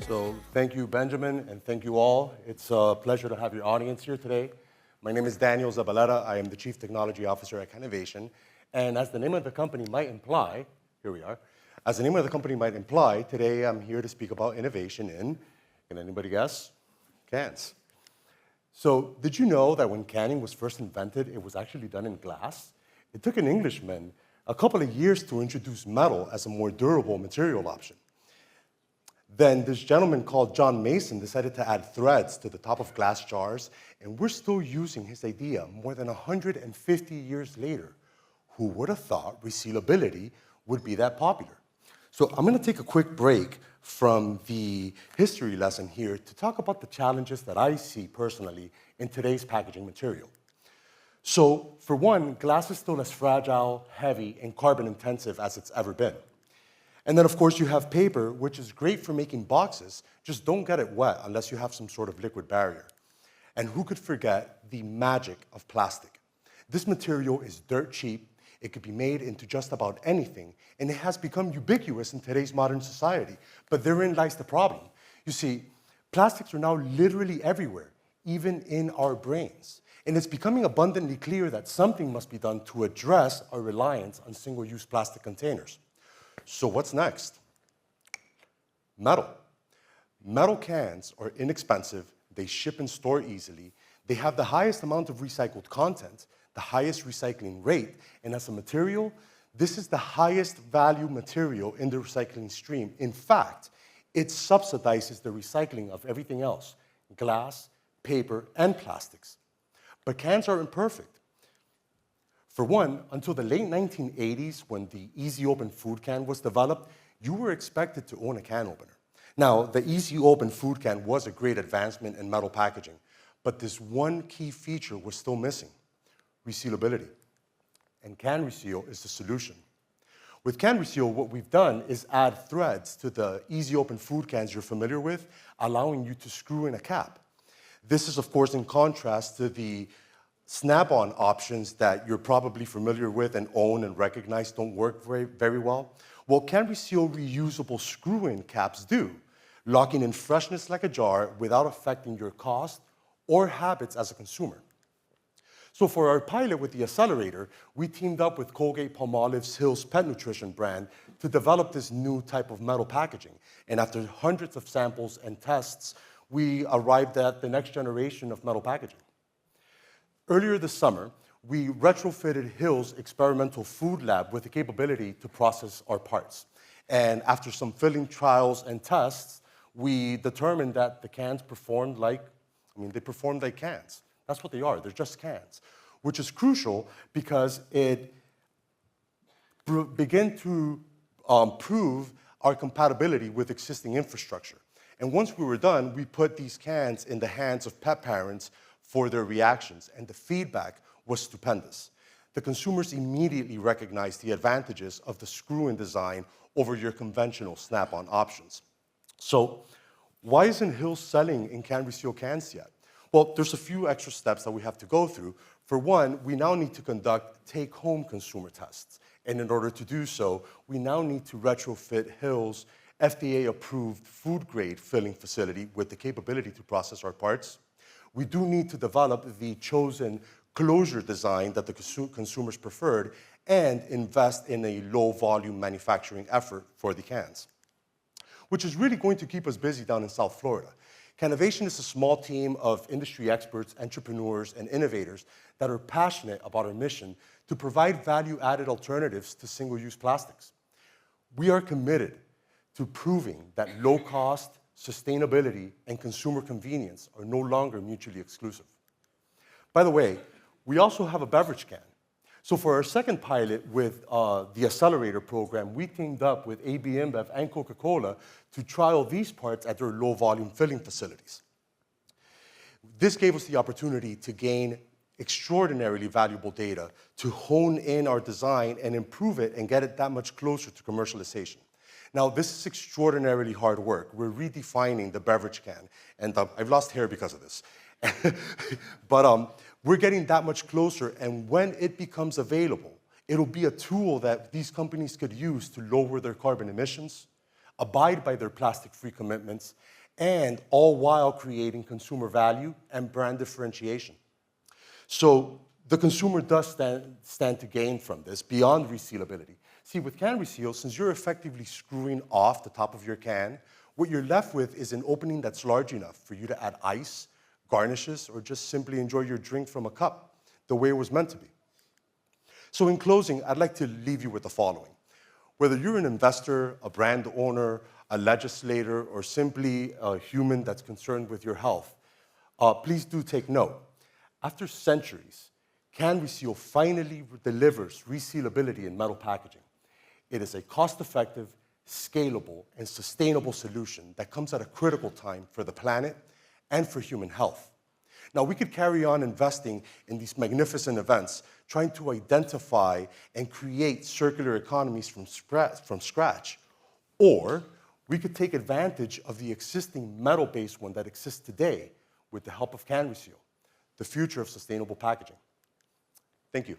So thank you, Benjamin, and thank you all. It's a pleasure to have your audience here today. My name is Daniel Zabaleta. I am the Chief Technology Officer at Canovation. And as the name of the company might imply, here we are, as the name of the company might imply, today I'm here to speak about innovation in, can anybody guess? Cans. So did you know that when canning was first invented, it was actually done in glass? It took an Englishman a couple of years to introduce metal as a more durable material option. Then this gentleman called John Mason decided to add threads to the top of glass jars, and we're still using his idea more than 150 years later. Who would have thought resealability would be that popular? So I'm going to take a quick break from the history lesson here to talk about the challenges that I see personally in today's packaging material. So for one, glass is still as fragile, heavy, and carbon intensive as it's ever been. And then, of course, you have paper, which is great for making boxes, just don't get it wet unless you have some sort of liquid barrier. And who could forget the magic of plastic? This material is dirt cheap, it could be made into just about anything, and it has become ubiquitous in today's modern society. But therein lies the problem. You see, plastics are now literally everywhere, even in our brains. And it's becoming abundantly clear that something must be done to address our reliance on single-use plastic containers. So what's next? Metal. Metal cans are inexpensive, they ship and store easily, they have the highest amount of recycled content, the highest recycling rate, and as a material, this is the highest value material in the recycling stream. In fact, it subsidizes the recycling of everything else, glass, paper, and plastics. But cans are imperfect. For one, until the late 1980s, when the Easy Open food can was developed, you were expected to own a can opener. Now, the Easy Open food can was a great advancement in metal packaging, but this one key feature was still missing: resealability. And CanReseal is the solution. With CanReseal, what we've done is add threads to the Easy Open food cans you're familiar with, allowing you to screw in a cap. This is, of course, in contrast to the snap-on options that you're probably familiar with and own and recognize don't work very well. Well, CanReseal reusable screw-in caps do, locking in freshness like a jar without affecting your cost or habits as a consumer. So for our pilot with the Accelerator, we teamed up with Colgate-Palmolive's Hill's Pet Nutrition brand to develop this new type of metal packaging. And after hundreds of samples and tests, we arrived at the next generation of metal packaging. Earlier this summer, we retrofitted Hill's experimental food lab with the capability to process our parts. And after some filling trials and tests, we determined that the cans performed like cans. That's what they are, they're just cans, which is crucial because it began to prove our compatibility with existing infrastructure. And once we were done, we put these cans in the hands of pet parents for their reactions, and the feedback was stupendous. The consumers immediately recognized the advantages of the screw-in design over your conventional snap-on options. So why isn't Hill selling in CanReseal cans yet? Well, there's a few extra steps that we have to go through. For one, we now need to conduct take-home consumer tests. And in order to do so, we now need to retrofit Hill's FDA-approved food-grade filling facility with the capability to process our parts. We do need to develop the chosen closure design that the consumers preferred and invest in a low-volume manufacturing effort for the cans, which is really going to keep us busy down in South Florida. Canovation is a small team of industry experts, entrepreneurs, and innovators that are passionate about our mission to provide value-added alternatives to single-use plastics. We are committed to proving that low-cost, sustainability, and consumer convenience are no longer mutually exclusive. By the way, we also have a beverage can. So for our second pilot with the Accelerator program, we teamed up with AB InBev and Coca-Cola to trial these parts at their low-volume filling facilities. This gave us the opportunity to gain extraordinarily valuable data to hone in our design and improve it and get it that much closer to commercialization. Now, this is extraordinarily hard work. We're redefining the beverage can, and I've lost hair because of this. But we're getting that much closer, and when it becomes available, it'll be a tool that these companies could use to lower their carbon emissions, abide by their plastic-free commitments, and all while creating consumer value and brand differentiation. So the consumer does stand to gain from this beyond resealability. See, with CanReseal, since you're effectively screwing off the top of your can, what you're left with is an opening that's large enough for you to add ice, garnishes, or just simply enjoy your drink from a cup the way it was meant to be. So in closing, I'd like to leave you with the following. Whether you're an investor, a brand owner, a legislator, or simply a human that's concerned with your health, please do take note. After centuries, CanReseal finally delivers resealability in metal packaging. It is a cost-effective, scalable, and sustainable solution that comes at a critical time for the planet and for human health. Now, we could carry on investing in these magnificent events, trying to identify and create circular economies from scratch, or we could take advantage of the existing metal-based one that exists today with the help of CanReseal, the future of sustainable packaging. Thank you.